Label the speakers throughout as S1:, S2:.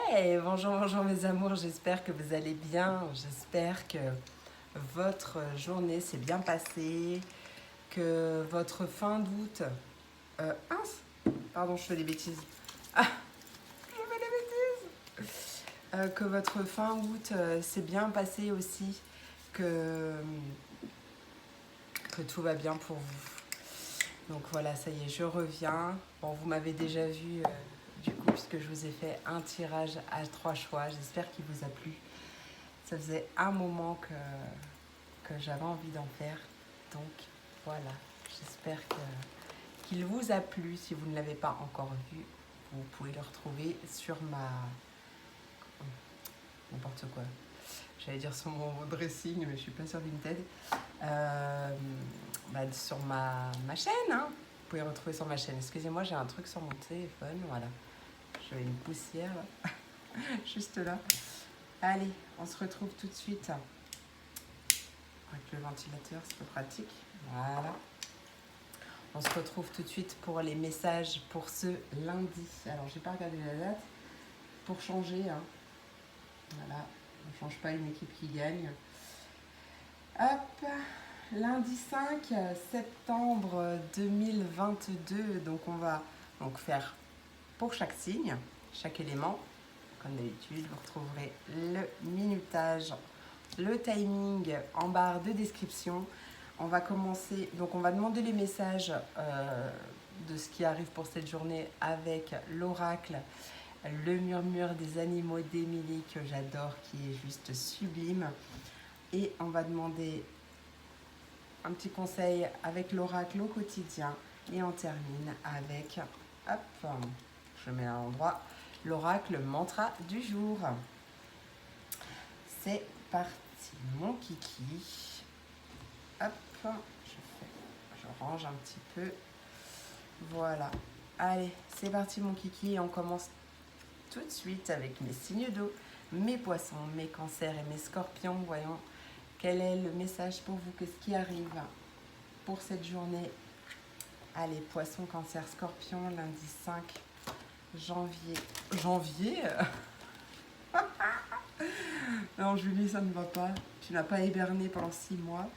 S1: Hey, bonjour, bonjour mes amours, j'espère que vous allez bien, j'espère que votre journée s'est bien passée, que votre fin d'août... mince, pardon, je fais des bêtises. Ah, je fais des bêtises. Que votre fin août s'est bien passé aussi, que tout va bien pour vous. Donc voilà, ça y est, je reviens. Bon, vous m'avez déjà vu du coup, puisque je vous ai fait un tirage à 3 choix. J'espère qu'il vous a plu. Ça faisait un moment que j'avais envie d'en faire. Donc voilà, j'espère qu'il vous a plu. Si vous ne l'avez pas encore vu, vous pouvez le retrouver sur ma... n'importe quoi. J'allais dire sur mon dressing, mais je suis pas sur Vinted. Sur ma chaîne, hein. Vous pouvez retrouver sur ma chaîne. Excusez-moi, j'ai un truc sur mon téléphone. Voilà. J'avais une poussière là. Juste là. Allez, on se retrouve tout de suite. Avec le ventilateur, c'est pas pratique. Voilà. On se retrouve tout de suite pour les messages pour ce lundi. Alors, j'ai pas regardé la date. Pour changer, hein. Voilà. On ne change pas une équipe qui gagne. Hop. Lundi 5 septembre 2022. Donc, on va faire pour chaque signe, chaque élément. Comme d'habitude, vous retrouverez le minutage, le timing en barre de description. On va commencer, donc on va demander les messages de ce qui arrive pour cette journée avec l'oracle, le murmure des animaux d'Émilie que j'adore, qui est juste sublime. Et on va demander un petit conseil avec l'oracle au quotidien. Et on termine avec, hop, je mets à l'endroit, l'oracle mantra du jour. C'est parti, mon kiki. Hop, je range un petit peu. Voilà. Allez, c'est parti, mon kiki. Et on commence tout de suite avec mes signes d'eau, mes poissons, mes cancers et mes scorpions. Voyons quel est le message pour vous, qu'est-ce qui arrive pour cette journée. Allez, poissons, cancer, scorpion, lundi 5 janvier. Janvier Non, Julie, ça ne va pas. Tu n'as pas hiberné pendant 6 mois.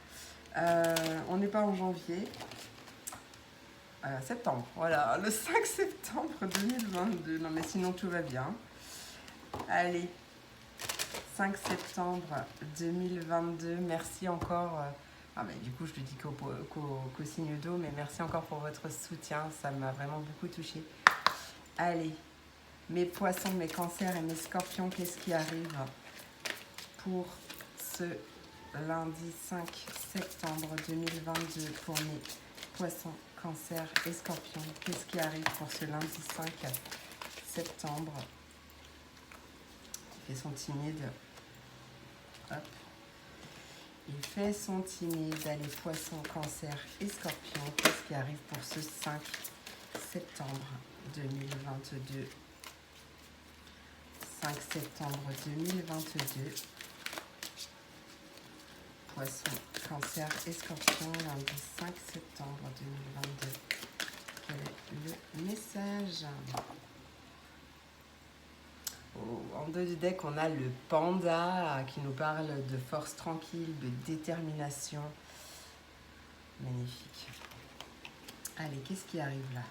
S1: On n'est pas en janvier. Septembre, voilà, le 5 septembre 2022. Non, mais sinon, tout va bien. Allez, 5 septembre 2022. Merci encore. Mais du coup, je le dis qu'au signe d'eau, mais merci encore pour votre soutien. Ça m'a vraiment beaucoup touchée. Allez, mes poissons, mes cancers et mes scorpions, qu'est-ce qui arrive pour ce lundi 5 septembre 2022 pour mes poissons, cancers et scorpions? Qu'est-ce qui arrive pour ce lundi 5 septembre? Il fait son timide. Hop. Il fait son timide. Allez, poissons, cancers et scorpions. Qu'est-ce qui arrive pour ce 5 septembre 2022? 5 septembre 2022. Poisson, cancer et scorpion, lundi 5 septembre 2022. Quel est le message? En dos du deck, on a le panda qui nous parle de force tranquille, de détermination. Magnifique. Allez, qu'est-ce qui arrive là?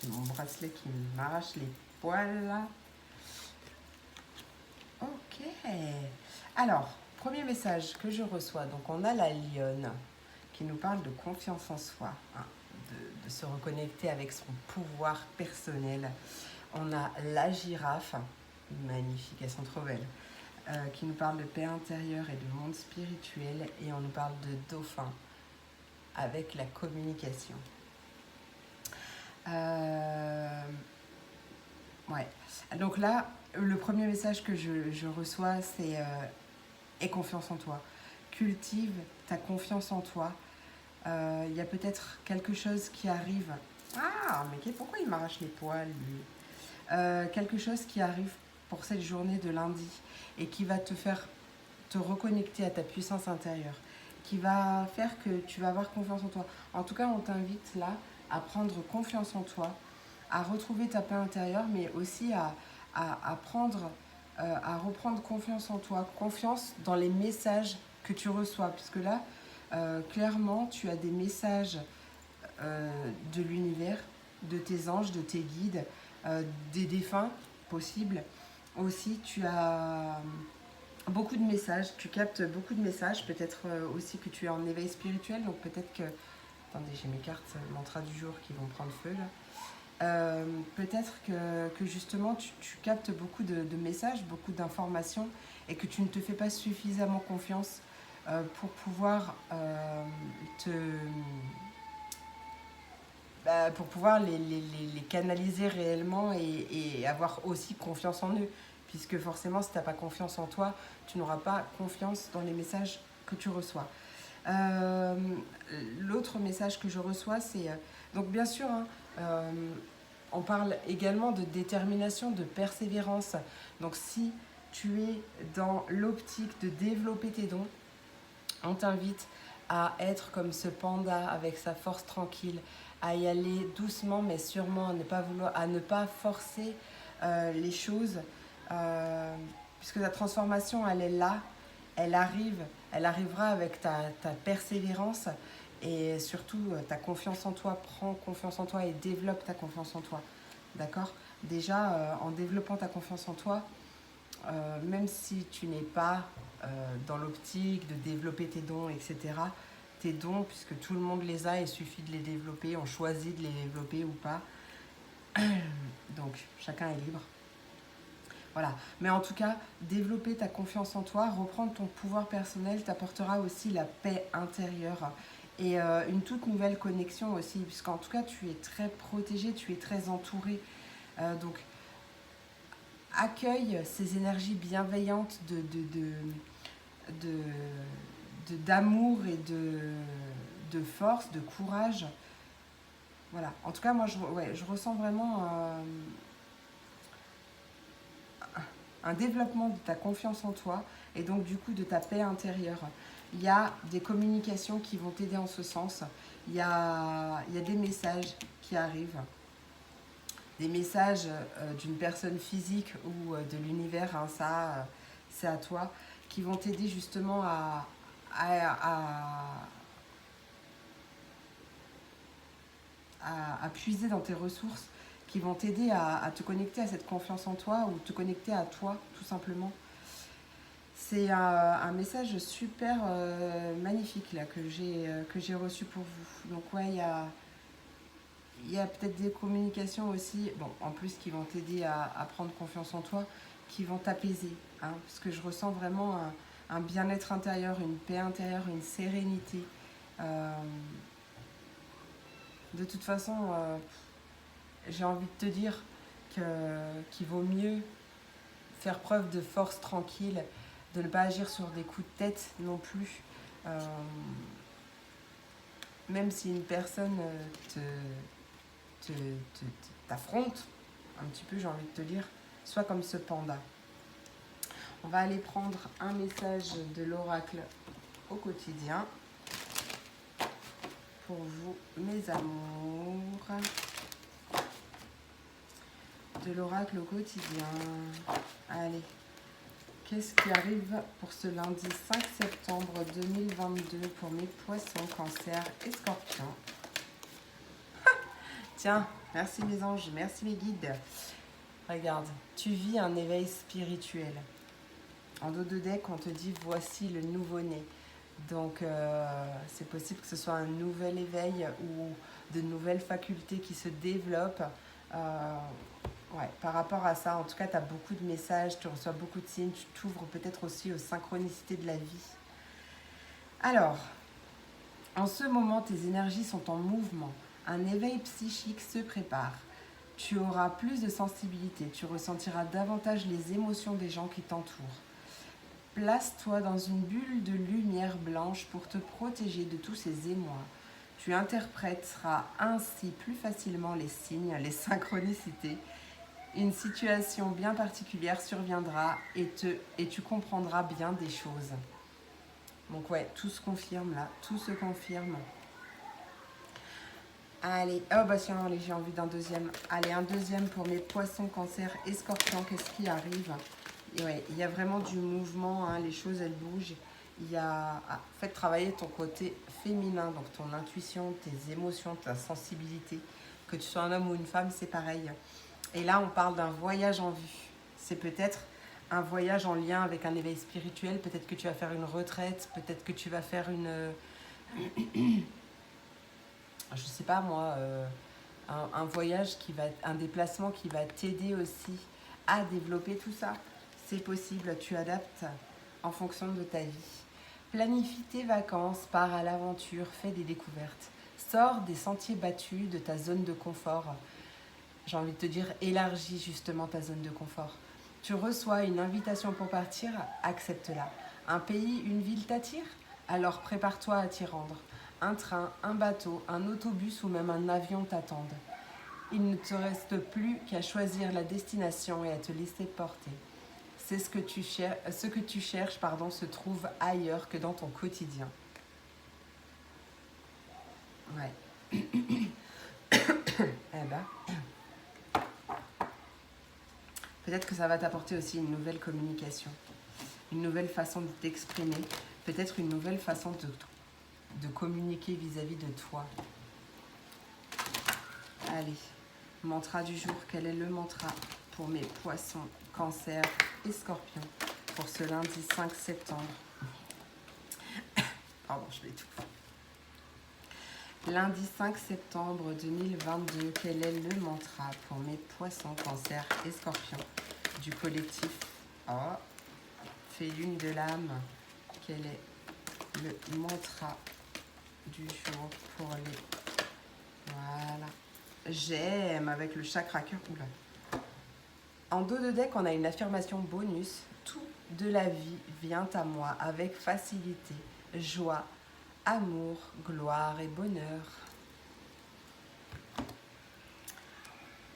S1: J'ai mon bracelet qui m'arrache les poils là. Ok. Alors, premier message que je reçois, donc on a la lionne qui nous parle de confiance en soi, hein, de se reconnecter avec son pouvoir personnel. On a la girafe, magnifique, elles sont trop belles, qui nous parle de paix intérieure et de monde spirituel, et on nous parle de dauphin avec la communication. Ouais. Donc là, le premier message que je reçois, c'est aie confiance en toi. Cultive ta confiance en toi. Il y a peut-être quelque chose qui arrive. Ah, mais pourquoi il m'arrache les poils, lui? Quelque chose qui arrive pour cette journée de lundi et qui va te faire te reconnecter à ta puissance intérieure, qui va faire que tu vas avoir confiance en toi. En tout cas, on t'invite là à prendre confiance en toi, à retrouver ta paix intérieure, mais aussi à à reprendre confiance en toi, confiance dans les messages que tu reçois. Puisque là, clairement, tu as des messages de l'univers, de tes anges, de tes guides, des défunts possibles. Aussi, tu as beaucoup de messages, tu captes beaucoup de messages, peut-être aussi que tu es en éveil spirituel, donc peut-être que... Attendez, j'ai mes cartes mantra du jour qui vont prendre feu là. Peut-être que justement tu captes beaucoup de messages, beaucoup d'informations et que tu ne te fais pas suffisamment confiance pour pouvoir pour pouvoir les canaliser réellement et avoir aussi confiance en eux. Puisque forcément, si tu n'as pas confiance en toi, tu n'auras pas confiance dans les messages que tu reçois. L'autre message que je reçois, c'est... donc bien sûr, hein, on parle également de détermination, de persévérance. Donc si tu es dans l'optique de développer tes dons, on t'invite à être comme ce panda avec sa force tranquille, à y aller doucement mais sûrement, à ne pas forcer les choses, puisque ta transformation, elle est là, elle arrivera avec ta persévérance et surtout ta confiance en toi. Prends confiance en toi et développe ta confiance en toi. D'accord ? Déjà, en développant ta confiance en toi, même si tu n'es pas dans l'optique de développer tes dons, etc., tes dons, puisque tout le monde les a, il suffit de les développer, on choisit de les développer ou pas. Donc, chacun est libre. Voilà. Mais en tout cas, développer ta confiance en toi, reprendre ton pouvoir personnel t'apportera aussi la paix intérieure et une toute nouvelle connexion aussi, puisqu'en tout cas, tu es très protégé, tu es très entouré. Donc, accueille ces énergies bienveillantes d'amour et de force, de courage. Voilà. En tout cas, moi, je ressens vraiment un développement de ta confiance en toi et donc du coup de ta paix intérieure. Il y a des communications qui vont t'aider en ce sens. Il y a des messages qui arrivent. Des messages d'une personne physique ou de l'univers, hein, ça, c'est à toi, qui vont t'aider justement à puiser dans tes ressources, qui vont t'aider à te connecter à cette confiance en toi ou te connecter à toi, tout simplement. C'est un message super magnifique là, que j'ai reçu pour vous. Donc ouais, il y a peut-être des communications aussi, bon, en plus qui vont t'aider à prendre confiance en toi, qui vont t'apaiser. Hein, parce que je ressens vraiment un bien-être intérieur, une paix intérieure, une sérénité. De toute façon, j'ai envie de te dire qu'il vaut mieux faire preuve de force tranquille, de ne pas agir sur des coups de tête non plus. Même si une personne t'affronte un petit peu, j'ai envie de te dire, sois comme ce panda. On va aller prendre un message de l'oracle au quotidien pour vous, mes amours. De l'oracle au quotidien. Allez, qu'est-ce qui arrive pour ce lundi 5 septembre 2022 pour mes poissons, cancer et scorpions? Tiens, merci mes anges, merci mes guides. Regarde, tu vis un éveil spirituel. En dos de deck, on te dit voici le nouveau-né. Donc, c'est possible que ce soit un nouvel éveil ou de nouvelles facultés qui se développent. Ouais, par rapport à ça, en tout cas, tu as beaucoup de messages, tu reçois beaucoup de signes, tu t'ouvres peut-être aussi aux synchronicités de la vie. Alors, en ce moment, tes énergies sont en mouvement. Un éveil psychique se prépare. Tu auras plus de sensibilité, tu ressentiras davantage les émotions des gens qui t'entourent. Place-toi dans une bulle de lumière blanche pour te protéger de tous ces émois. Tu interpréteras ainsi plus facilement les signes, les synchronicités. Une situation bien particulière surviendra et tu comprendras bien des choses. Donc ouais, tout se confirme là, tout se confirme. Allez, oh bah tiens, allez, j'ai envie d'un deuxième. Allez, un deuxième pour mes poissons, cancer et scorpions. Qu'est-ce qui arrive? Et ouais, il y a vraiment du mouvement, hein, les choses, elles bougent. Il y a, faites travailler ton côté féminin, donc ton intuition, tes émotions, ta sensibilité. Que tu sois un homme ou une femme, c'est pareil. Et là, on parle d'un voyage en vue. C'est peut-être un voyage en lien avec un éveil spirituel. Peut-être que tu vas faire une retraite. Peut-être que tu vas faire une... je sais pas moi, un voyage qui va... Un déplacement qui va t'aider aussi à développer tout ça. C'est possible, tu adaptes en fonction de ta vie. Planifie tes vacances, pars à l'aventure, fais des découvertes. Sors des sentiers battus, de ta zone de confort. J'ai envie de te dire, élargis justement ta zone de confort. Tu reçois une invitation pour partir, accepte-la. Un pays, une ville t'attire? Alors prépare-toi à t'y rendre. Un train, un bateau, un autobus ou même un avion t'attendent. Il ne te reste plus qu'à choisir la destination et à te laisser porter. C'est ce que tu cherches, se trouve ailleurs que dans ton quotidien. Ouais. Eh ben, peut-être que ça va t'apporter aussi une nouvelle communication, une nouvelle façon de t'exprimer, peut-être une nouvelle façon de communiquer vis-à-vis de toi. Allez, mantra du jour. Quel est le mantra pour mes poissons, cancer et scorpions pour ce lundi 5 septembre? Pardon, je l'étouffe. Lundi 5 septembre 2022, quel est le mantra pour mes poissons, cancer et scorpions du collectif Fée Lune de l'âme? Quel est le mantra du jour pour les... Voilà. J'aime avec le chakra cœur. Oula. En dos de deck, on a une affirmation bonus. Tout de la vie vient à moi avec facilité, joie, amour, gloire et bonheur.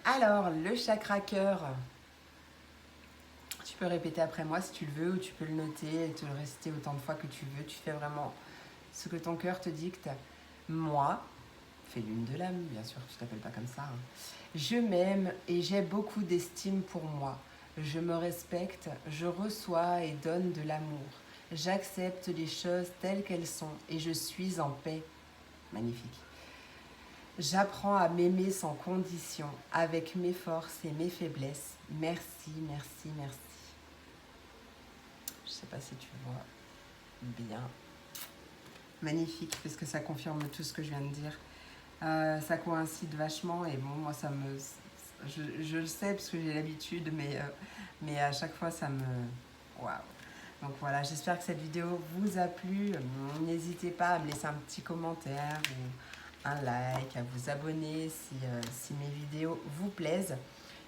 S1: Alors, le chakra cœur, tu peux répéter après moi si tu le veux, ou tu peux le noter et te le réciter autant de fois que tu veux. Tu fais vraiment ce que ton cœur te dicte. Moi, Fée Lune de l'âme, bien sûr, tu t'appelles pas comme ça. Hein. Je m'aime et j'ai beaucoup d'estime pour moi. Je me respecte, je reçois et donne de l'amour. J'accepte les choses telles qu'elles sont et je suis en paix. Magnifique. J'apprends à m'aimer sans condition, avec mes forces et mes faiblesses. Merci, merci, merci. Je sais pas si tu vois bien. Magnifique, parce que ça confirme tout ce que je viens de dire. Ça coïncide vachement et bon, moi ça me... Je le sais parce que j'ai l'habitude, mais à chaque fois ça me... Waouh. Donc voilà, j'espère que cette vidéo vous a plu. N'hésitez pas à me laisser un petit commentaire ou un like, à vous abonner si mes vidéos vous plaisent.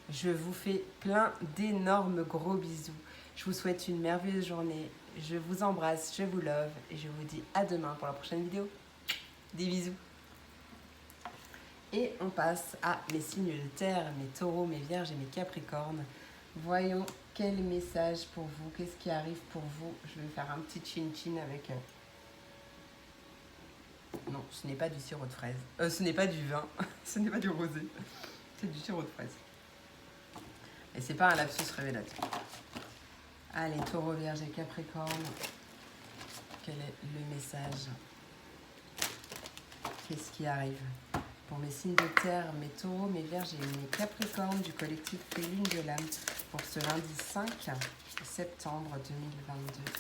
S1: Je vous fais plein d'énormes gros bisous. Je vous souhaite une merveilleuse journée. Je vous embrasse, je vous love et je vous dis à demain pour la prochaine vidéo. Des bisous. Et on passe à mes signes de terre, mes taureaux, mes vierges et mes capricornes. Voyons quel message pour vous, qu'est-ce qui arrive pour vous. Je vais faire un petit chin-chin avec... Non, ce n'est pas du sirop de fraise. Ce n'est pas du vin, ce n'est pas du rosé. C'est du sirop de fraise. Et c'est pas un lapsus révélateur. Allez, taureau, vierge et capricorne. Quel est le message? Qu'est-ce qui arrive? Pour mes signes de terre, mes taureaux, mes vierges et mes capricornes du collectif Fée Lune de l'âme pour ce lundi 5 septembre 2022.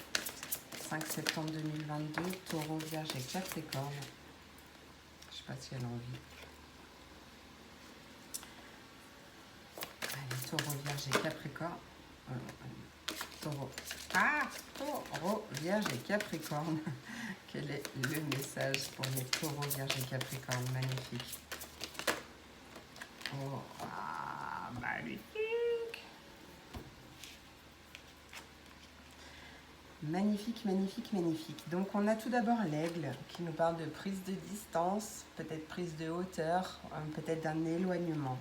S1: 5 septembre 2022, taureau, vierge et capricorne. Je sais pas si elle a envie. Allez, taureau, vierge et capricorne. Taureau. Taureau, vierge et capricorne. Quel est le message pour les taureaux, vierges et capricorne? Magnifique. Oh, magnifique. Magnifique, magnifique, magnifique. Donc on a tout d'abord l'aigle qui nous parle de prise de distance, peut-être prise de hauteur, peut-être d'un éloignement.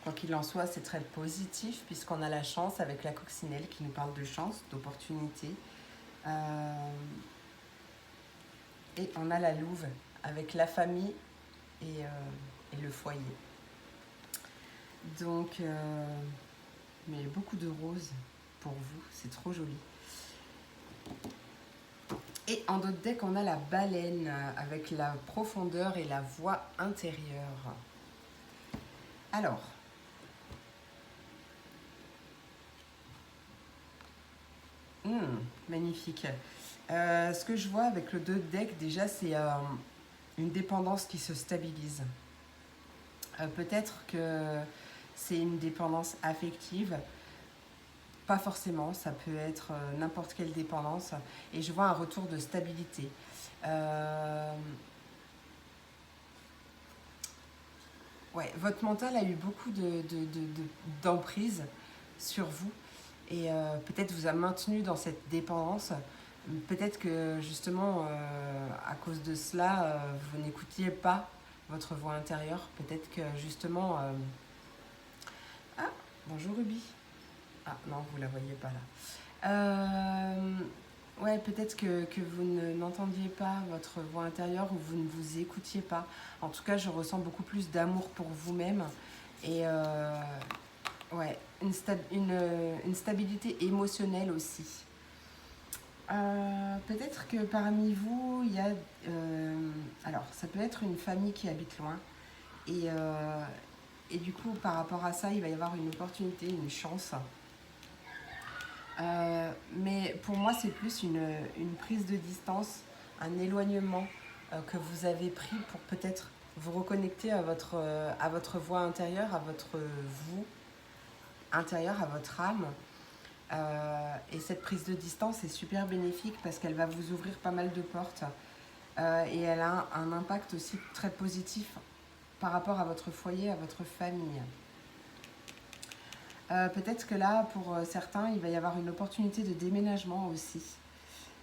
S1: Quoi qu'il en soit, c'est très positif puisqu'on a la chance avec la coccinelle qui nous parle de chance, d'opportunité. Et on a la louve avec la famille et le foyer. Donc, mais beaucoup de roses pour vous, c'est trop joli. Et en d'autres decks, on a la baleine avec la profondeur et la voix intérieure. Alors, magnifique. Ce que je vois avec le 2 deck, déjà, c'est une dépendance qui se stabilise. Peut-être que c'est une dépendance affective. Pas forcément, ça peut être n'importe quelle dépendance. Et je vois un retour de stabilité. Ouais, votre mental a eu beaucoup d'emprise sur vous. Et peut-être vous a maintenu dans cette dépendance. Peut-être que justement, à cause de cela, vous n'écoutiez pas votre voix intérieure. Peut-être que justement... Ah, bonjour Ruby. Ah non, vous ne la voyez pas là. Ouais, peut-être que vous n'entendiez pas votre voix intérieure ou vous ne vous écoutiez pas. En tout cas, je ressens beaucoup plus d'amour pour vous-même. Et ouais, une stabilité émotionnelle aussi. Peut-être que parmi vous, il y a... alors, ça peut être une famille qui habite loin. Et du coup, par rapport à ça, il va y avoir une opportunité, une chance. Mais pour moi, c'est plus une prise de distance, un éloignement que vous avez pris pour peut-être vous reconnecter à votre voix intérieure, à votre vous intérieur, à votre âme. Et cette prise de distance est super bénéfique parce qu'elle va vous ouvrir pas mal de portes. Et elle a un impact aussi très positif par rapport à votre foyer, à votre famille. Peut-être que là, pour certains, il va y avoir une opportunité de déménagement aussi.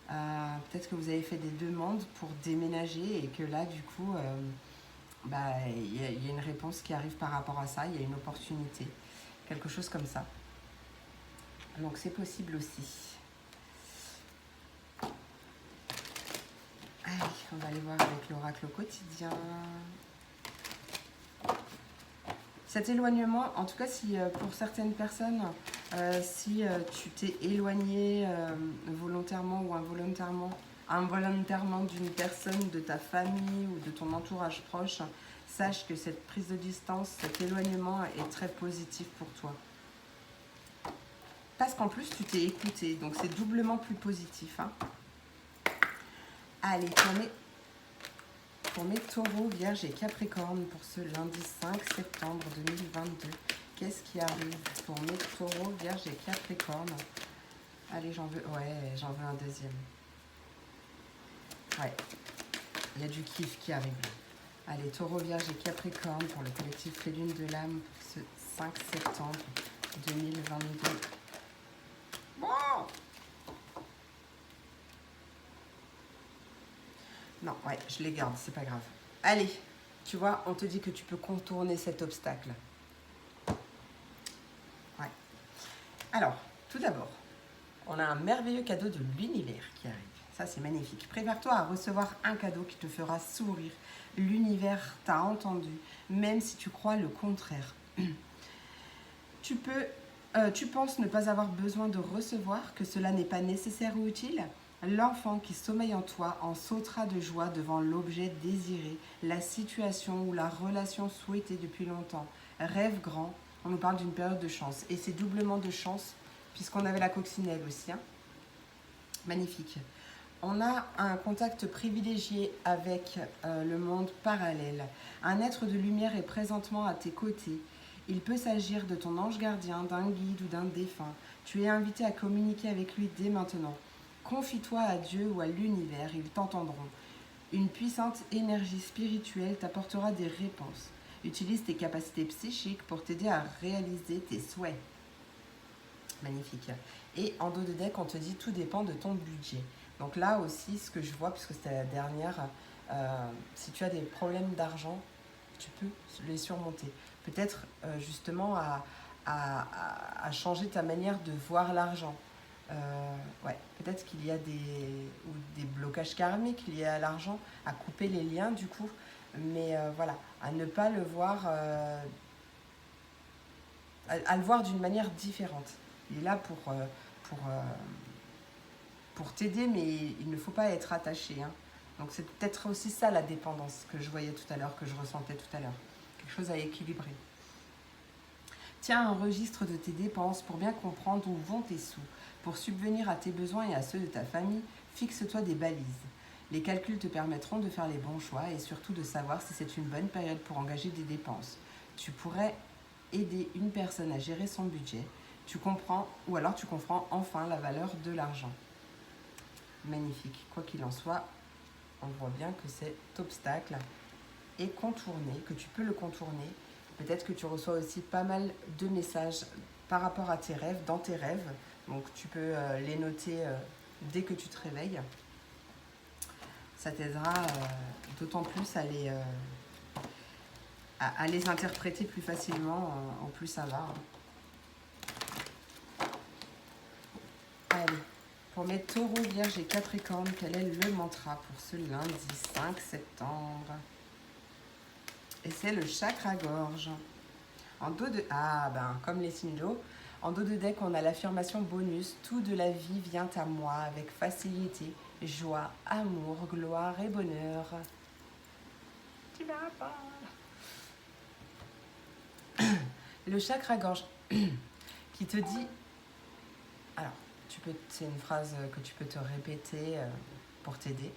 S1: Peut-être que vous avez fait des demandes pour déménager et que là, du coup, il y a une réponse qui arrive par rapport à ça, il y a une opportunité, quelque chose comme ça. Donc c'est possible aussi. Allez, on va aller voir avec l'oracle au quotidien. Cet éloignement, en tout cas, si pour certaines personnes, si tu t'es éloigné volontairement ou involontairement d'une personne de ta famille ou de ton entourage proche, sache que cette prise de distance, cet éloignement est très positif pour toi. Parce qu'en plus, tu t'es écouté, donc c'est doublement plus positif. Hein. Allez, pour mes taureaux, vierges et capricornes pour ce lundi 5 septembre 2022. Qu'est-ce qui arrive pour mes taureaux, vierges et capricornes? Allez, j'en veux un deuxième. Ouais, il y a du kiff qui arrive. Allez, taureau, vierge et capricorne pour le collectif Les Lunes de l'âme pour ce 5 septembre 2022. Bon! Non, ouais, je les garde, c'est pas grave. Allez, tu vois, on te dit que tu peux contourner cet obstacle. Ouais. Alors, tout d'abord, on a un merveilleux cadeau de l'univers qui arrive. Ça, c'est magnifique. Prépare-toi à recevoir un cadeau qui te fera sourire. L'univers t'a entendu, même si tu crois le contraire. Tu penses ne pas avoir besoin de recevoir, que cela n'est pas nécessaire ou utile? L'enfant qui sommeille en toi en sautera de joie devant l'objet désiré, la situation ou la relation souhaitée depuis longtemps. Rêve grand, on nous parle d'une période de chance. Et c'est doublement de chance, puisqu'on avait la coccinelle aussi. Hein. Magnifique. On a un contact privilégié avec le monde parallèle. Un être de lumière est présentement à tes côtés. Il peut s'agir de ton ange gardien, d'un guide ou d'un défunt. Tu es invité à communiquer avec lui dès maintenant. Confie-toi à Dieu ou à l'univers, ils t'entendront. Une puissante énergie spirituelle t'apportera des réponses. Utilise tes capacités psychiques pour t'aider à réaliser tes souhaits. Magnifique. Et en dos de deck, on te dit tout dépend de ton budget. Donc là aussi, ce que je vois, puisque c'était la dernière, si tu as des problèmes d'argent, tu peux les surmonter. Peut-être justement à changer ta manière de voir l'argent. Ouais, peut-être qu'il y a des blocages karmiques liés à l'argent, à couper les liens du coup Mais voilà, à ne pas le voir, à le voir d'une manière différente. Il est là pour, pour t'aider, mais il ne faut pas être attaché. Hein. Donc c'est peut-être aussi ça la dépendance que je voyais tout à l'heure, que je ressentais tout à l'heure. Quelque chose à équilibrer. Tiens un registre de tes dépenses pour bien comprendre où vont tes sous. Pour subvenir à tes besoins et à ceux de ta famille, fixe-toi des balises. Les calculs te permettront de faire les bons choix et surtout de savoir si c'est une bonne période pour engager des dépenses. Tu pourrais aider une personne à gérer son budget. Tu comprends, ou alors tu comprends enfin la valeur de l'argent. Magnifique. Quoi qu'il en soit, on voit bien que cet obstacle est contourné, que tu peux le contourner. Peut-être que tu reçois aussi pas mal de messages par rapport à tes rêves, dans tes rêves. Donc tu peux les noter dès que tu te réveilles. Ça t'aidera d'autant plus à les interpréter plus facilement, en plus ça va. Allez, pour mes taureaux, vierges et capricornes, quel est le mantra pour ce lundi 5 septembre? Et c'est le chakra-gorge. En dos de... Ah, ben, comme les signes d'eau. En dos de deck, on a l'affirmation bonus. Tout de la vie vient à moi avec facilité, joie, amour, gloire et bonheur. Tu vas pas. Le chakra-gorge qui te dit... Alors, c'est une phrase que tu peux te répéter pour t'aider.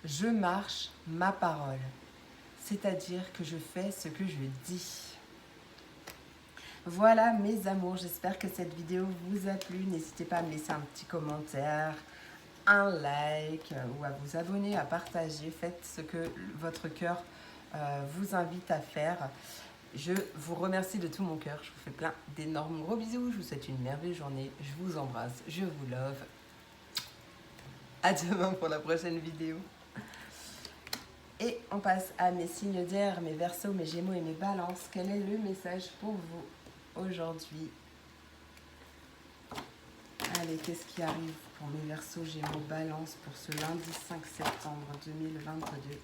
S1: Je marche ma parole. C'est-à-dire que je fais ce que je dis. Voilà mes amours, j'espère que cette vidéo vous a plu. N'hésitez pas à me laisser un petit commentaire, un like ou à vous abonner, à partager. Faites ce que votre cœur vous invite à faire. Je vous remercie de tout mon cœur. Je vous fais plein d'énormes gros bisous. Je vous souhaite une merveilleuse journée. Je vous embrasse. Je vous love. À demain pour la prochaine vidéo. Et on passe à mes signes d'air, mes verseaux, mes gémeaux et mes balances. Quel est le message pour vous aujourd'hui? Allez, qu'est-ce qui arrive pour mes verseaux, gémeaux, balances pour ce lundi 5 septembre 2022?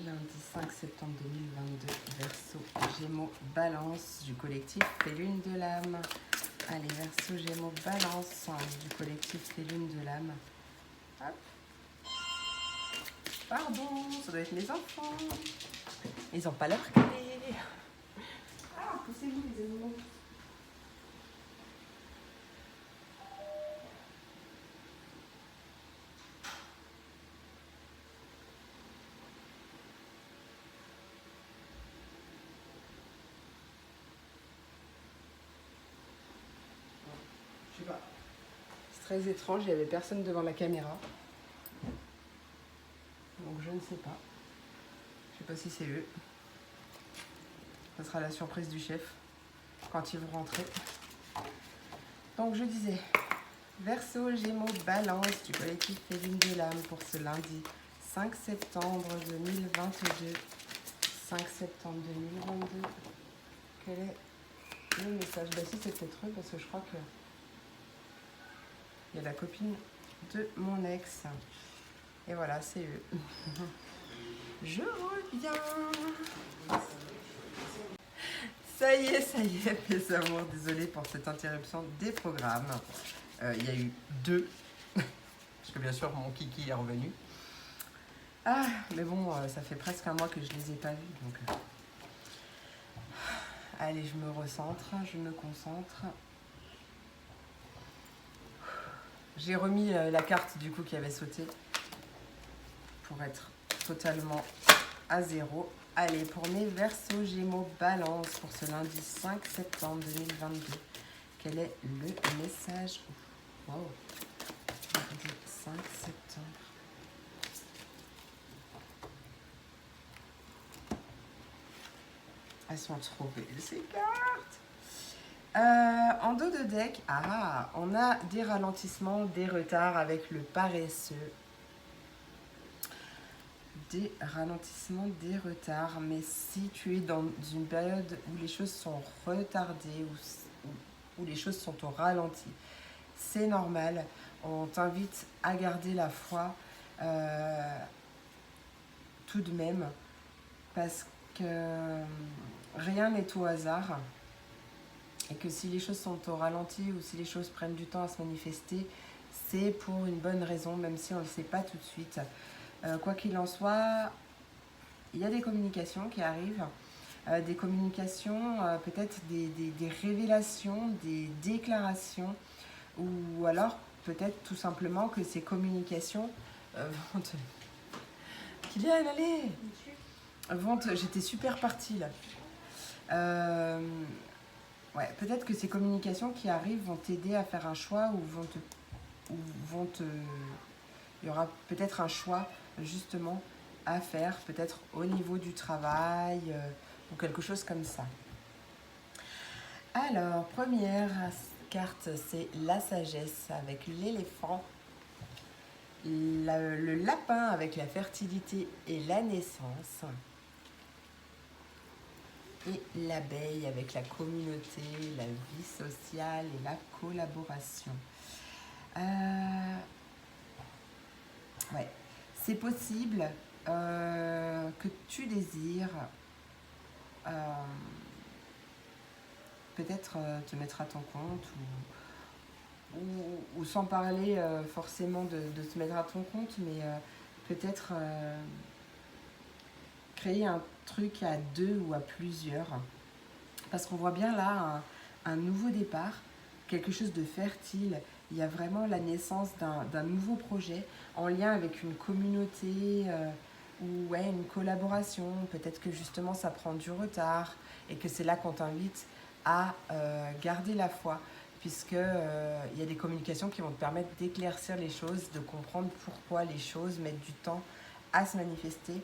S1: Lundi 5 septembre 2022, verseau, gémeaux, balance du collectif Les Lunes de l'âme. Allez, verseau, gémeaux, balance du collectif Les Lunes de l'âme. Hop. Pardon, ça doit être mes enfants. Ils n'ont pas leur clé. Ah, poussez-vous les animaux. Je sais pas. C'est très étrange, il n'y avait personne devant la caméra. Donc je ne sais pas. Je sais pas si c'est eux. Ça sera la surprise du chef quand ils vont rentrer. Donc je disais, Verseau, Gémeaux, Balance du collectif Les Lunes de l'âme pour ce lundi 5 septembre 2022. 5 septembre 2022. Quel est le message? Bah si, c'est peut-être eux parce que je crois que il y a la copine de mon ex. Et voilà, c'est eux. Je reviens. Ça y est, mes amours. Désolée pour cette interruption des programmes. Il y a eu 2. Parce que bien sûr, mon kiki est revenu. Ah, mais bon, ça fait presque un mois que je les ai pas vus. Donc, allez, je me recentre, je me concentre. J'ai remis la carte du coup qui avait sauté pour être totalement à zéro. Allez, pour mes verseaux, gémeaux, balance pour ce lundi 5 septembre 2022. Quel est le message? Wow. Lundi 5 septembre. Elles sont trop belles ces cartes. En dos de deck, on a des ralentissements, des retards avec le paresseux. Des ralentissements, des retards. Mais si tu es dans une période où les choses sont retardées, où les choses sont au ralenti, c'est normal. On t'invite à garder la foi, tout de même, parce que rien n'est au hasard, et que si les choses sont au ralenti ou si les choses prennent du temps à se manifester, c'est pour une bonne raison, même si on ne le sait pas tout de suite. Quoi qu'il en soit, il y a des communications qui arrivent, des communications, peut-être des révélations, des déclarations, ou alors peut-être tout simplement que ces communications vont te... Kylian, allez, j'étais super partie là. Ouais, peut-être que ces communications qui arrivent vont t'aider à faire un choix il y aura peut-être un choix justement à faire, peut-être au niveau du travail ou quelque chose comme ça. Alors, première carte, c'est la sagesse avec l'éléphant, le lapin avec la fertilité et la naissance, et l'abeille avec la communauté, la vie sociale et la collaboration. Ouais, c'est possible que tu désires peut-être te mettre à ton compte ou sans parler forcément de te mettre à ton compte, mais peut-être créer un truc à deux ou à plusieurs. Parce qu'on voit bien là un nouveau départ, quelque chose de fertile. Il y a vraiment la naissance d'un nouveau projet en lien avec une communauté ou ouais, une collaboration. Peut-être que justement ça prend du retard et que c'est là qu'on t'invite à garder la foi, puisque il y a des communications qui vont te permettre d'éclaircir les choses, de comprendre pourquoi les choses mettent du temps à se manifester.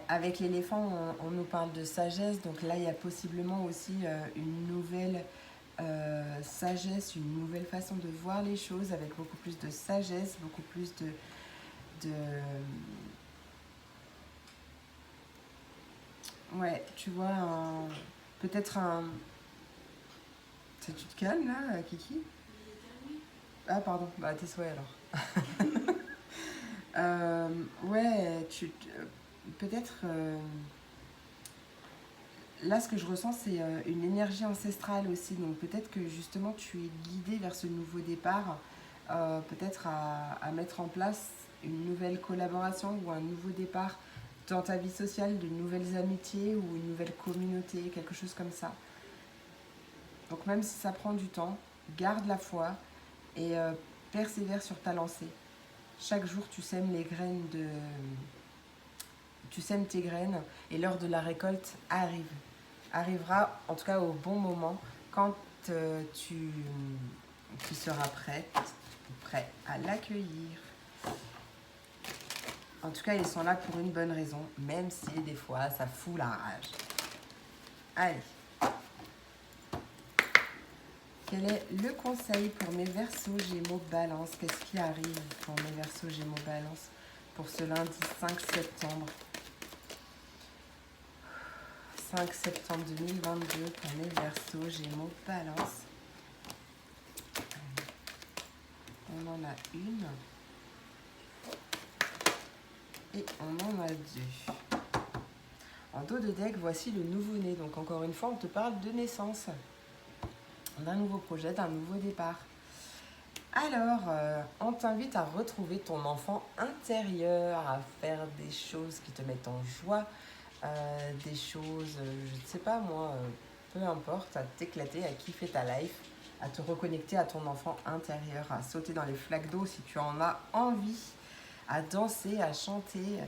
S1: Avec l'éléphant, on nous parle de sagesse, donc là il y a possiblement aussi une nouvelle sagesse, une nouvelle façon de voir les choses avec beaucoup plus de sagesse, beaucoup plus de... Ouais, tu vois, peut-être un... Tu te calmes là, Kiki? Ah pardon, bah tes souhaits alors. Ouais, peut-être... Là, ce que je ressens, c'est une énergie ancestrale aussi. Donc peut-être que justement, tu es guidé vers ce nouveau départ, peut-être à mettre en place une nouvelle collaboration ou un nouveau départ dans ta vie sociale, de nouvelles amitiés ou une nouvelle communauté, quelque chose comme ça. Donc même si ça prend du temps, garde la foi et persévère sur ta lancée. Chaque jour, tu sèmes tes graines et l'heure de la récolte arrivera en tout cas au bon moment quand tu seras prêt à l'accueillir. En tout cas, ils sont là pour une bonne raison, même si des fois ça fout la rage. Allez. Quel est le conseil pour mes Verseaux, Gémeaux, Balance? Qu'est-ce qui arrive pour mes Verseaux, Gémeaux, Balance pour ce lundi 5 septembre 5 septembre 2022 pour mes Verseaux, Gémeaux, Balance. On en a une. Et on en a deux. En dos de deck, voici le nouveau-né. Donc encore une fois, on te parle de naissance. D'un nouveau projet, d'un nouveau départ. Alors, on t'invite à retrouver ton enfant intérieur, à faire des choses qui te mettent en joie, des choses, je ne sais pas moi, peu importe, à t'éclater, à kiffer ta life, à te reconnecter à ton enfant intérieur, à sauter dans les flaques d'eau si tu en as envie, à danser, à chanter.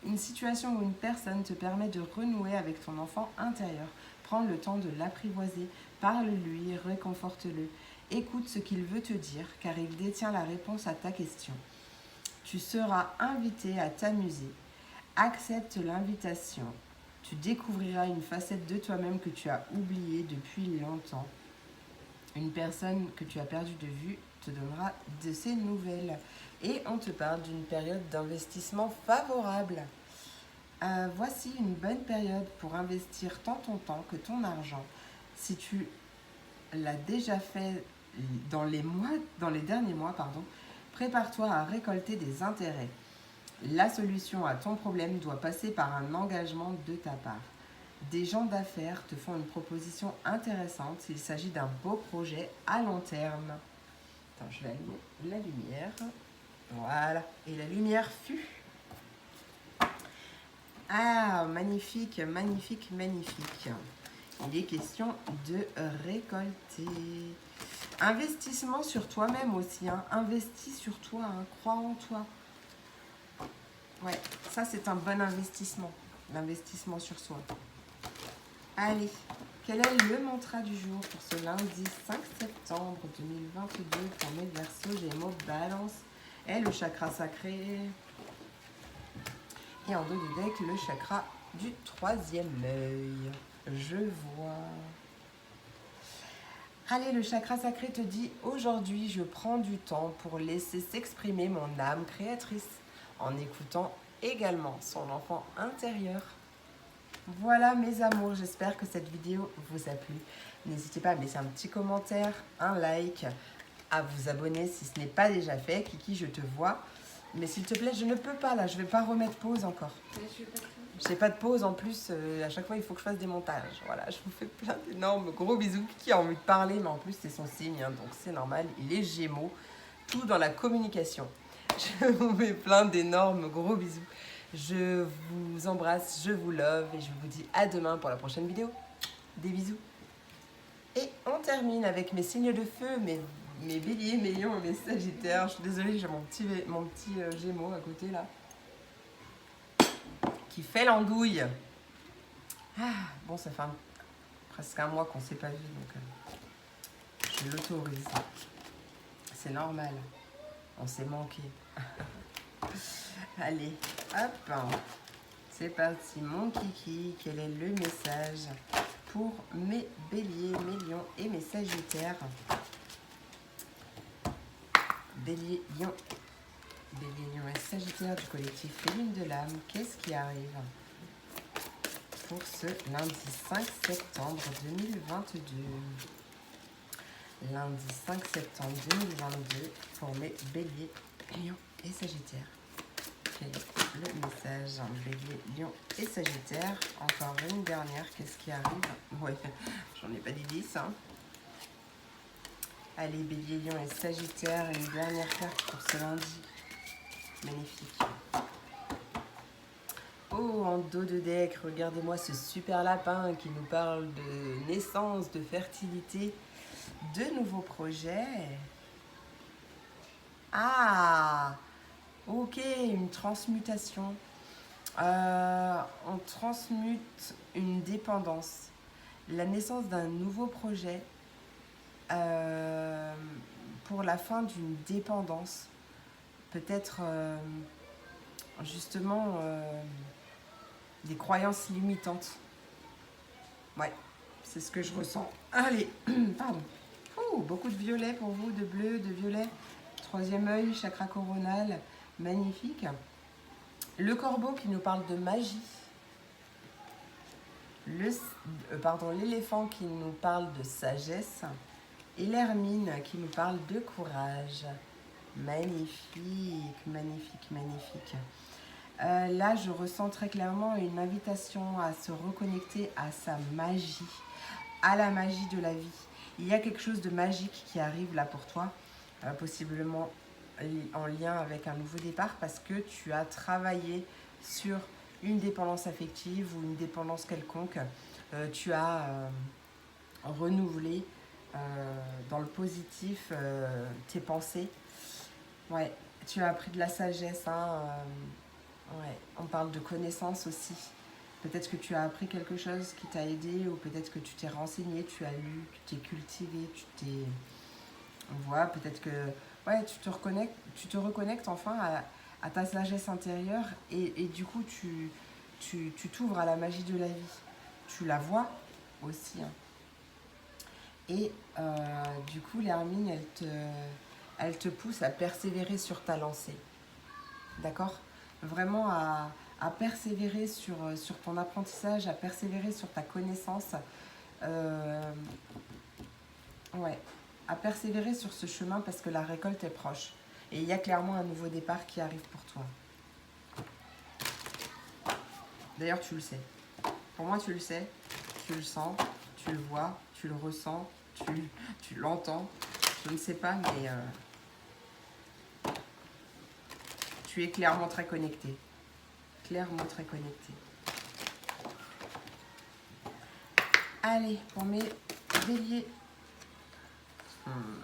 S1: Une situation ou une personne te permet de renouer avec ton enfant intérieur. Prends le temps de l'apprivoiser, parle-lui, réconforte-le. Écoute ce qu'il veut te dire, car il détient la réponse à ta question. Tu seras invité à t'amuser. Accepte l'invitation. Tu découvriras une facette de toi-même que tu as oubliée depuis longtemps. Une personne que tu as perdue de vue te donnera de ses nouvelles. Et on te parle d'une période d'investissement favorable. Voici une bonne période pour investir tant ton temps que ton argent. Si tu l'as déjà fait dans les derniers mois, prépare-toi à récolter des intérêts. La solution à ton problème doit passer par un engagement de ta part. Des gens d'affaires te font une proposition intéressante. Il s'agit d'un beau projet à long terme. Attends, je vais allumer la lumière. Voilà. Et la lumière fut. Ah, magnifique, magnifique, magnifique. Il est question de récolter. Investissement sur toi-même aussi. Hein. Investis sur toi. Hein. Crois en toi. Ouais, ça c'est un bon investissement. L'investissement sur soi. Allez, quel est le mantra du jour pour ce lundi 5 septembre 2022 pour mes Verseaux, Gémeaux, Balance et le chakra sacré. Et en dos du deck, le chakra du troisième œil. Je vois. Allez, le chakra sacré te dit « Aujourd'hui, je prends du temps pour laisser s'exprimer mon âme créatrice en écoutant également son enfant intérieur. » Voilà mes amours, j'espère que cette vidéo vous a plu. N'hésitez pas à me laisser un petit commentaire, un like, à vous abonner si ce n'est pas déjà fait. Kiki, je te vois. Mais s'il te plaît, je ne peux pas là, je ne vais pas remettre pause encore. Je n'ai pas de pause en plus, à chaque fois il faut que je fasse des montages. Voilà, je vous fais plein d'énormes gros bisous. Kiki a envie de parler, mais en plus c'est son signe, hein, donc c'est normal. Il est Gémeaux, tout dans la communication. Je vous fais plein d'énormes gros bisous. Je vous embrasse, je vous love et je vous dis à demain pour la prochaine vidéo. Des bisous. Et on termine avec mes signes de feu, mes béliers, mes lions et mes sagittaires. Je suis désolée, j'ai mon petit Gémeaux à côté là. Qui fait l'andouille. Ah, bon, ça fait presque un mois qu'on ne s'est pas vu, donc je l'autorise. C'est normal. On s'est manqué. Allez, hop. C'est parti, mon kiki. Quel est le message pour mes béliers, mes lions et mes sagittaires? Bélier, lion. Bélier, lion et sagittaire du collectif Les Lunes de l'âme. Qu'est-ce qui arrive pour ce lundi 5 septembre 2022? Lundi 5 septembre 2022 pour mes béliers, lions et sagittaires. Quel est le message? Bélier, lion et sagittaire. Encore une dernière. Qu'est-ce qui arrive? Ouais, j'en ai pas dit 10. Hein. Allez, bélier, lion et sagittaire. Une dernière carte pour ce lundi. Magnifique. Oh, en dos de deck, regardez-moi ce super lapin qui nous parle de naissance, de fertilité, de nouveaux projets. Ah, ok, une transmutation. On transmute une dépendance. La naissance d'un nouveau projet pour la fin d'une dépendance. Peut-être justement des croyances limitantes. Ouais, c'est ce que je ressens. Allez, pardon. Oh, beaucoup de violet pour vous, de bleu, de violet. Troisième œil, chakra coronal, magnifique. Le corbeau qui nous parle de magie. L'éléphant qui nous parle de sagesse. Et l'hermine qui nous parle de courage. Magnifique, magnifique, magnifique. Là, je ressens très clairement une invitation à se reconnecter à sa magie, à la magie de la vie. Il y a quelque chose de magique qui arrive là pour toi, possiblement en lien avec un nouveau départ parce que tu as travaillé sur une dépendance affective ou une dépendance quelconque. Tu as renouvelé dans le positif tes pensées. Ouais, tu as appris de la sagesse, hein, ouais, on parle de connaissances aussi. Peut-être que tu as appris quelque chose qui t'a aidé ou peut-être que tu t'es renseigné, tu as lu, tu t'es cultivé, tu t'es... Voilà, peut-être que ouais, tu te reconnectes enfin à ta sagesse intérieure et du coup tu t'ouvres à la magie de la vie. Tu la vois aussi. Hein. Et du coup, l'hermine, elle te pousse à persévérer sur ta lancée. D'accord? Vraiment à persévérer sur ton apprentissage, à persévérer sur ta connaissance. Ouais, à persévérer sur ce chemin parce que la récolte est proche. Et il y a clairement un nouveau départ qui arrive pour toi. D'ailleurs, tu le sais. Pour moi, tu le sais, tu le sens, tu le vois, tu le ressens, tu l'entends. Je ne sais pas, mais tu es clairement très connecté. Clairement très connecté. Allez, pour mes béliers.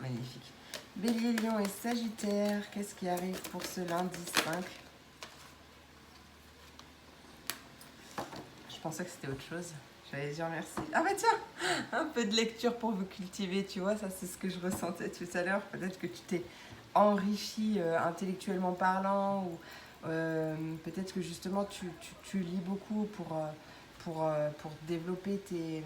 S1: Magnifique. Bélier, Lion et Sagittaire, qu'est-ce qui arrive pour ce lundi 5? Je pensais que c'était autre chose. J'allais dire merci. Ah bah tiens, un peu de lecture pour vous cultiver, tu vois, ça c'est ce que je ressentais tout à l'heure. Peut-être que tu t'es enrichi intellectuellement parlant, ou peut-être que justement tu lis beaucoup pour développer te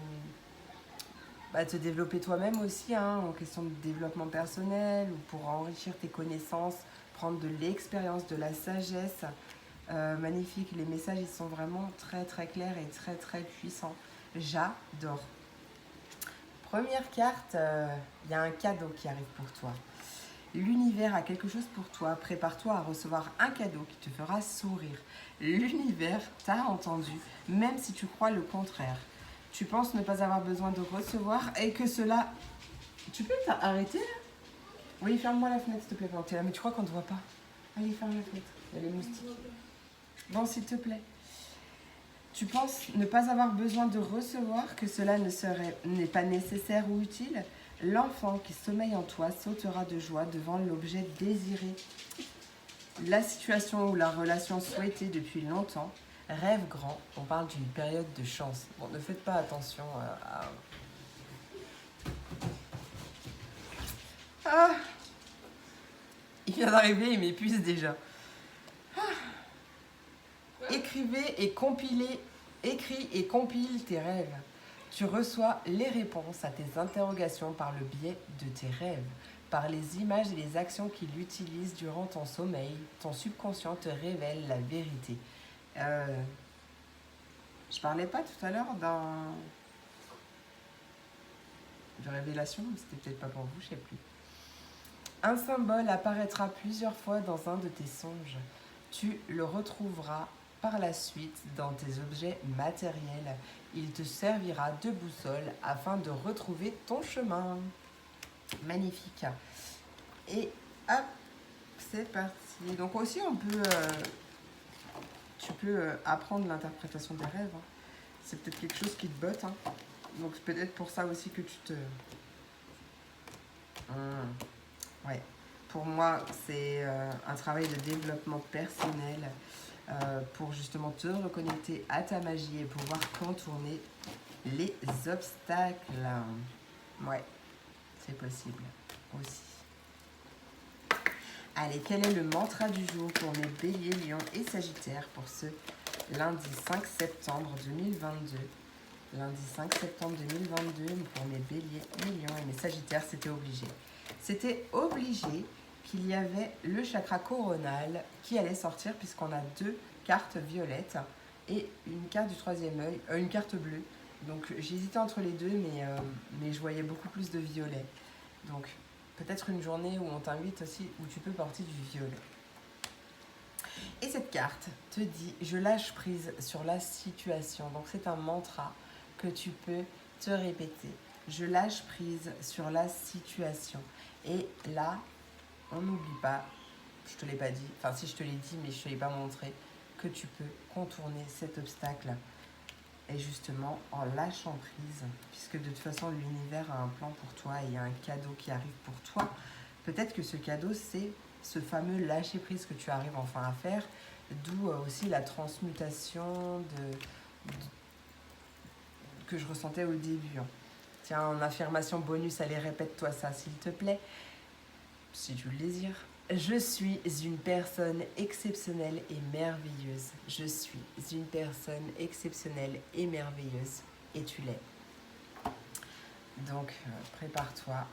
S1: développer toi-même aussi, hein, en question de développement personnel, ou pour enrichir tes connaissances, prendre de l'expérience, de la sagesse. Magnifique, les messages ils sont vraiment très très clairs et très très puissants. J'adore. Première carte, il y a un cadeau qui arrive pour toi. L'univers a quelque chose pour toi. Prépare-toi à recevoir un cadeau qui te fera sourire. L'univers t'a entendu, même si tu crois le contraire. Tu penses ne pas avoir besoin de recevoir et que cela... Tu peux t'arrêter là? Oui, ferme-moi la fenêtre s'il te plaît pendant que t'es là. Mais tu crois qu'on ne te voit pas? Allez, ferme la fenêtre. Il y a les moustiques. Bon, s'il te plaît. Tu penses ne pas avoir besoin de recevoir, que cela n'est pas nécessaire ou utile? L'enfant qui sommeille en toi sautera de joie devant l'objet désiré. La situation ou la relation souhaitée depuis longtemps, rêve grand, on parle d'une période de chance. Bon, ne faites pas attention à... Ah, il vient d'arriver, il m'épuise déjà. Écrivez et compilez, écris et compile tes rêves. Tu reçois les réponses à tes interrogations par le biais de tes rêves, par les images et les actions qu'il utilise durant ton sommeil. Ton subconscient te révèle la vérité. Je parlais pas tout à l'heure de révélation, mais c'était peut-être pas pour vous, je sais plus. Un symbole apparaîtra plusieurs fois dans un de tes songes. Tu le retrouveras par la suite dans tes objets matériels. Il te servira de boussole afin de retrouver ton chemin. Magnifique. Et hop, c'est parti. Donc aussi, tu peux apprendre l'interprétation des rêves. Hein. C'est peut-être quelque chose qui te botte. Hein. Donc c'est peut-être pour ça aussi que tu te... Ouais. Pour moi, c'est un travail de développement personnel pour justement te reconnecter à ta magie et pouvoir contourner les obstacles. Ouais, c'est possible aussi. Allez, quel est le mantra du jour pour mes béliers, lions et sagittaires pour ce lundi 5 septembre 2022? Lundi 5 septembre 2022, pour mes béliers, mes lions et mes sagittaires, c'était obligé. C'était obligé qu'il y avait le chakra coronal qui allait sortir puisqu'on a 2 cartes violettes et une carte du troisième œil, une carte bleue. Donc j'hésitais entre les deux, mais je voyais beaucoup plus de violet. Donc peut-être une journée où on t'invite aussi, où tu peux porter du violet. Et cette carte te dit, je lâche prise sur la situation. Donc c'est un mantra que tu peux te répéter. Je lâche prise sur la situation. Et là, on n'oublie pas, je te l'ai pas dit, enfin si je te l'ai dit, mais je ne te l'ai pas montré, que tu peux contourner cet obstacle. Et justement, en lâchant prise, puisque de toute façon, l'univers a un plan pour toi et il y a un cadeau qui arrive pour toi. Peut-être que ce cadeau, c'est ce fameux lâcher prise que tu arrives enfin à faire, d'où aussi la transmutation que je ressentais au début. Hein. Tiens, en affirmation bonus, allez, répète-toi ça, s'il te plaît, si tu le désires. Je suis une personne exceptionnelle et merveilleuse. Je suis une personne exceptionnelle et merveilleuse. Et tu l'es. Donc, prépare-toi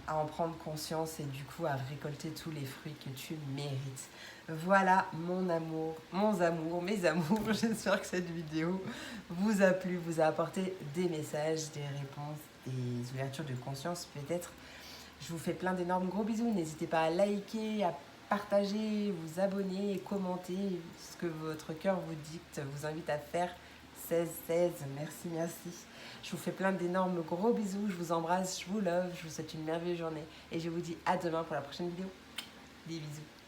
S1: à en prendre conscience et du coup à récolter tous les fruits que tu mérites. Voilà mon amour, mes amours. J'espère que cette vidéo vous a plu, vous a apporté des messages, des réponses, des ouvertures de conscience peut-être. Je vous fais plein d'énormes gros bisous. N'hésitez pas à liker, à partager, vous abonner et commenter ce que votre cœur vous dicte, vous invite à faire. 16-16, merci, merci. Je vous fais plein d'énormes gros bisous. Je vous embrasse, je vous love. Je vous souhaite une merveilleuse journée. Et je vous dis à demain pour la prochaine vidéo. Des bisous.